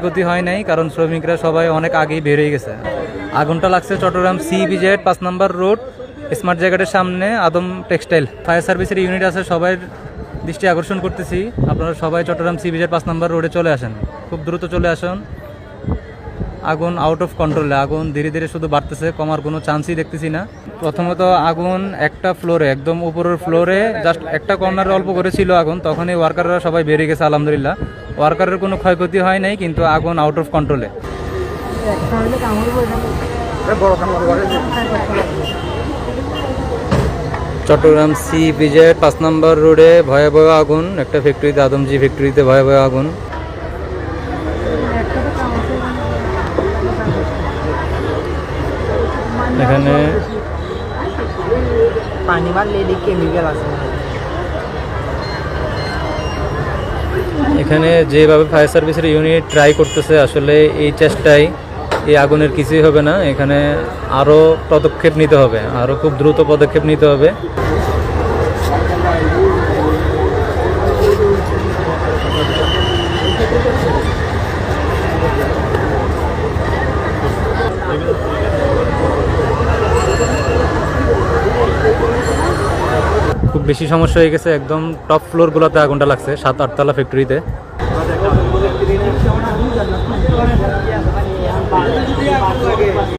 ক্ষয়ক্ষতি হয় নাই, কারণ শ্রমিকরা সবাই অনেক আগেই বের হয়ে গেছে। আগুনটা লাগছে চট্টগ্রাম CBZ 5 নম্বর রোড স্মার্ট জায়গাটার সামনে আদম টেক্সটাইল। ফায়ার সার্ভিসের ইউনিট আছে, সবাই দৃষ্টি আকর্ষণ করতেছি, আপনারা সবাই চট্টগ্রাম CBZ 5 নম্বর রোডে চলে আসেন, খুব দ্রুত চলে আসুন। আগুন আউট অফ কন্ট্রোলে, আগুন ধীরে ধীরে শুধু বাড়তেছে, কমার কোনো চান্সই দেখতেছি না। প্রথমত আগুন একটা ফ্লোরে, একদম উপরের ফ্লোরে জাস্ট একটা কর্নারে অল্প করে ছিল আগুন, তখনই ওয়ার্কাররা সবাই বেরিয়ে গেছে আলহামদুলিল্লাহ। ওয়ার্কারের কোনো ক্ষয়ক্ষতি হয় নাই, কিন্তু আগুন আউট অফ কন্ট্রোলে। চট্টগ্রাম CBZ 5 নম্বর রোডে ভয়াবহ আগুন, একটা ফ্যাক্টরিতে, আদমজি ফ্যাক্টরিতে ভয়াবহ আগুন। এখানে পানি মারলে কেমিক্যাল আছে। এখানে যেভাবে ফায়ার সার্ভিসের ইউনিট ট্রাই করতেছে, আসলে এই চেষ্টায় এই আগুনের কিছুই হবে না। এখানে আরও পদক্ষেপ নিতে হবে, আরও খুব দ্রুত পদক্ষেপ নিতে হবে। খুব বেশি সমস্যা হয়ে গেছে, একদম টপ ফ্লোরগুলোতে আগুনটা লাগছে, 7-8 তলা ফ্যাক্টরিতে।